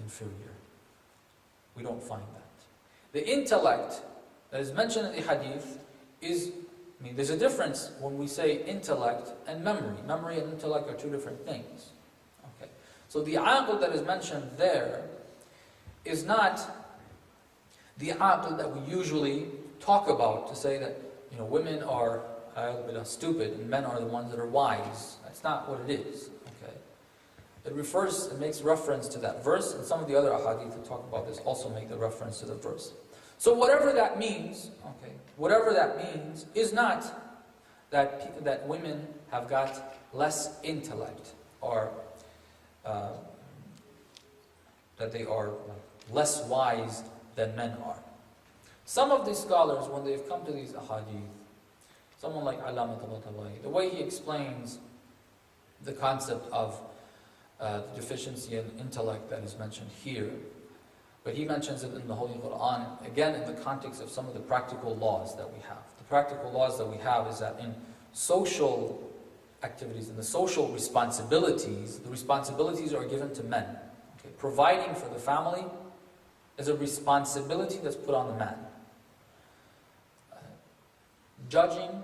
inferior. We don't find that. The intellect that is mentioned in the hadith is, there's a difference when we say intellect and memory. Memory and intellect are two different things. Okay. So the aql that is mentioned there is not the aql that we usually talk about to say that women are stupid and men are the ones that are wise. That's not what it is. Okay. It makes reference to that verse, and some of the other ahadith that talk about this also make the reference to the verse. So whatever that means, is not that women have got less intellect or that they are less wise than men are. Some of these scholars, when they've come to these ahadith, someone like Alamat al-Tabari, the way he explains the concept of the deficiency in intellect that is mentioned here, but he mentions it in the Holy Quran, again in the context of some of the practical laws that we have. The practical laws that we have is that in social activities, in the social responsibilities, the responsibilities are given to men. Okay? Providing for the family is a responsibility that's put on the man. Judging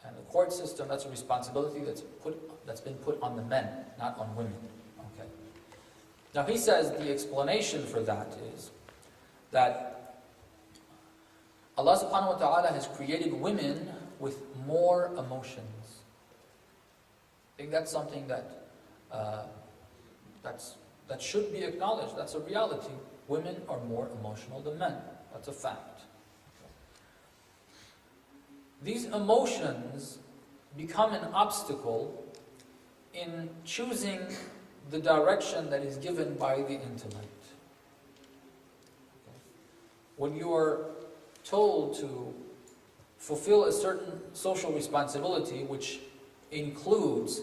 and the court system, that's a responsibility that's been put on the men, not on women. Okay. Now he says the explanation for that is that Allah subhanahu wa ta'ala has created women with more emotions. I think that's something that should be acknowledged. That's a reality. Women are more emotional than men. That's a fact. These emotions become an obstacle in choosing the direction that is given by the intellect. When you are told to fulfill a certain social responsibility, which includes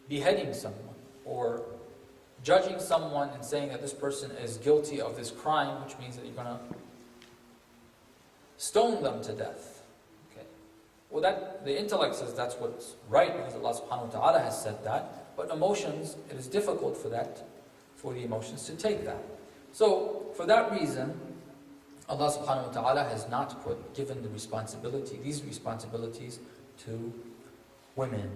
beheading someone or judging someone and saying that this person is guilty of this crime, which means that you're going to stone them to death. Okay. Well, the intellect says that's what's right because Allah subhanahu wa ta'ala has said that. But emotions, it is difficult for the emotions to take that. So, for that reason, Allah subhanahu wa ta'ala has not given these responsibilities to women.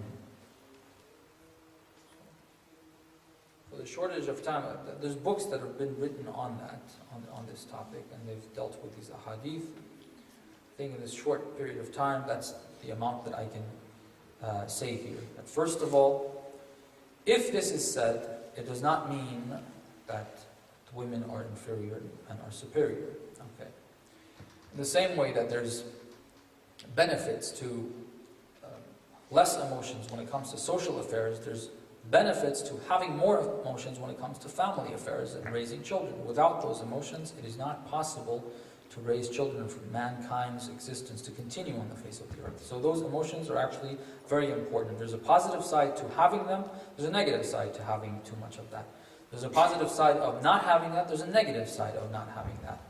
For the shortage of time, there's books that have been written on that, on this topic, and they've dealt with these ahadith. I think in this short period of time, that's the amount that I can say here. But first of all, if this is said, it does not mean that women are inferior and are superior. Okay. In the same way that there's benefits to less emotions when it comes to social affairs, there's benefits to having more emotions when it comes to family affairs and raising children. Without those emotions, it is not possible to raise children for mankind's existence to continue on the face of the earth. So those emotions are actually very important. There's a positive side to having them, there's a negative side to having too much of that. There's a positive side of not having that, there's a negative side of not having that.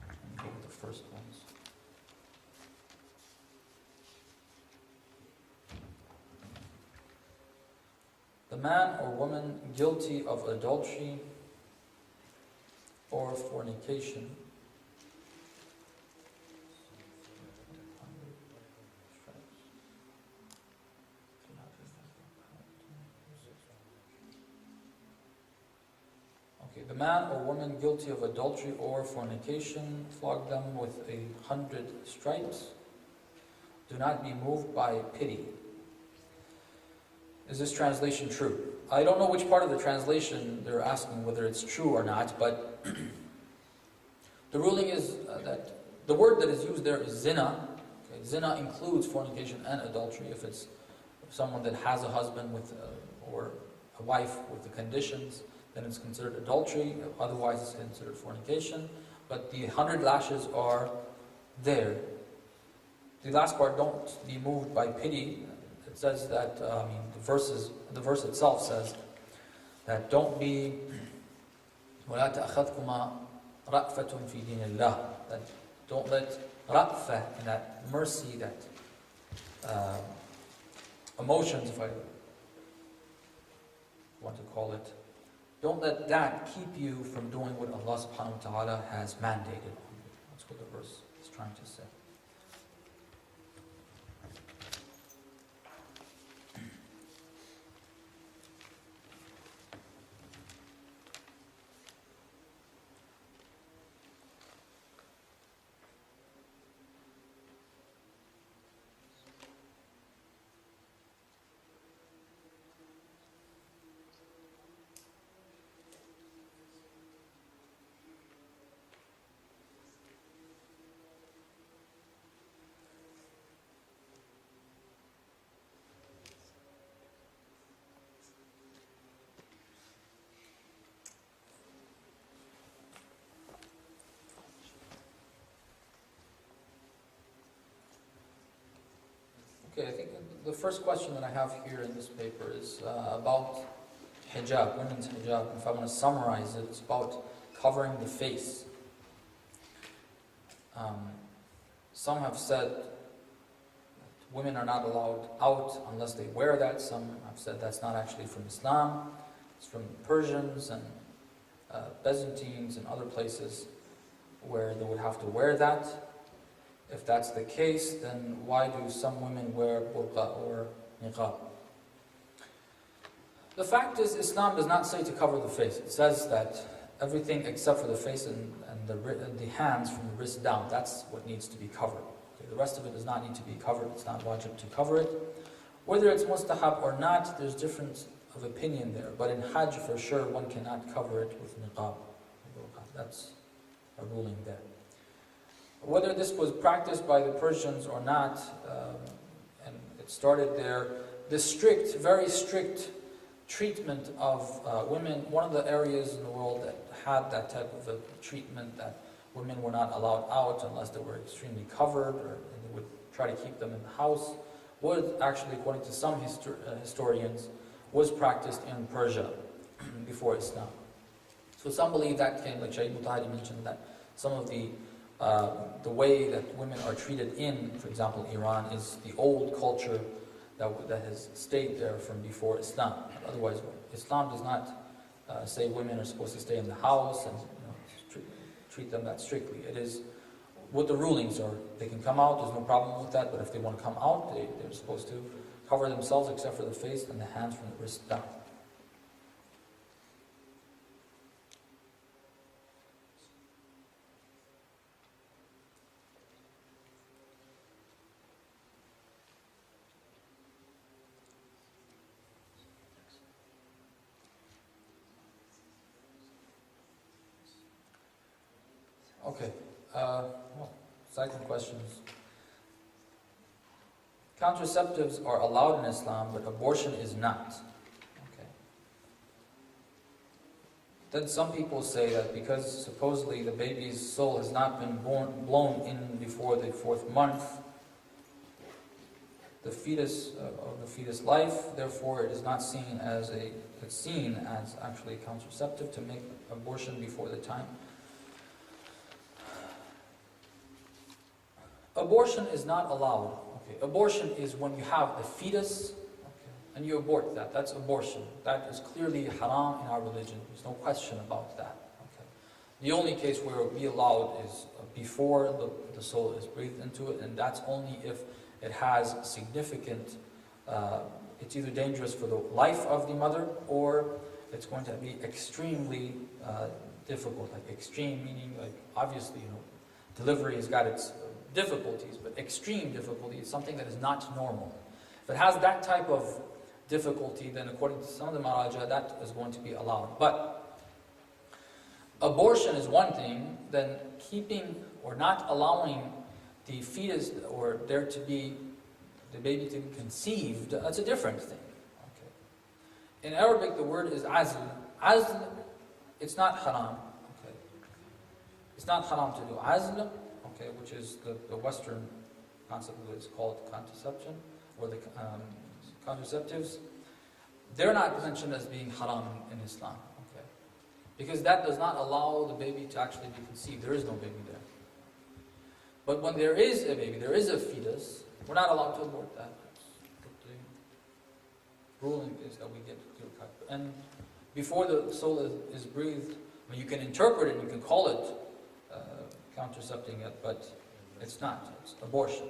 Let me go with the first ones. The man or woman guilty of adultery or fornication the man or woman guilty of adultery or fornication, flog them with 100 stripes. Do not be moved by pity. Is this translation true? I don't know which part of the translation they're asking whether it's true or not, but the ruling is that the word that is used there is zina. Okay, zina includes fornication and adultery. If it's someone that has a husband with or a wife with the conditions, then it's considered adultery. Otherwise, it's considered fornication. But the 100 lashes are there. The last part, don't be moved by pity. It says that, the verse itself says that don't be وَلَا تَأْخَذْكُمَا رَأْفَةٌ فِي دِينِ اللَّهِ. That don't let ra'fa, that mercy, that emotions, if I want to call it, don't let that keep you from doing what Allah subhanahu wa ta'ala has mandated on you. That's what the verse is trying to say. Okay, I think the first question that I have here in this paper is about hijab, women's hijab. If I want to summarize it, it's about covering the face. Some have said that women are not allowed out unless they wear that. Some have said that's not actually from Islam. It's from the Persians and Byzantines and other places where they would have to wear that. If that's the case, then why do some women wear burqa or niqab? The fact is, Islam does not say to cover the face. It says that everything except for the face and the hands from the wrist down, that's what needs to be covered. Okay, the rest of it does not need to be covered. It's not wajib to cover it. Whether it's mustahab or not, there's difference of opinion there. But in Hajj, for sure, one cannot cover it with niqab. That's a ruling there. Whether this was practiced by the Persians or not, and it started there, the strict, very strict treatment of women, one of the areas in the world that had that type of a treatment, that women were not allowed out unless they were extremely covered, or they would try to keep them in the house, was actually, according to some historians, was practiced in Persia before Islam. So some believe that came, like Shaykh Mutahari mentioned, that some of the way that women are treated in, for example, Iran, is the old culture that has stayed there from before Islam. Otherwise, Islam does not say women are supposed to stay in the house and treat them that strictly. It is what the rulings are. They can come out, there's no problem with that, but if they want to come out, they're supposed to cover themselves except for the face and the hands from the wrist down. Okay, second question is, contraceptives are allowed in Islam, but abortion is not. Okay. Then some people say that because supposedly the baby's soul has not been blown in before the 4th month, the fetus life, therefore it is not seen as it's seen as actually a contraceptive to make abortion before the time. Abortion is not allowed. Okay. Abortion is when you have a fetus, okay, and you abort that. That's abortion. That is clearly haram in our religion. There's no question about that. Okay. The only case where it would be allowed is before the soul is breathed into it, and that's only if it has significant, it's either dangerous for the life of the mother, or it's going to be extremely difficult. Like extreme meaning, like obviously, delivery has got its difficulties, but extreme difficulty is something that is not normal. If it has that type of difficulty, then according to some of the Maraja, that is going to be allowed. But abortion is one thing, then keeping or not allowing the fetus or there to be the baby to be conceived, that's a different thing. Okay. In Arabic, the word is azl. Azl, it's not haram. Okay. It's not haram to do azl. Okay, which is the Western concept of what is called contraception, or the contraceptives. They're not mentioned as being haram in Islam, okay? Because that does not allow the baby to actually be conceived. There is no baby there. But when there is a baby, there is a fetus, we're not allowed to abort that. ruling is that we get clear cut. And before the soul is breathed, I mean, you can interpret it, you can call it contracepting it, but it's not. It's abortion.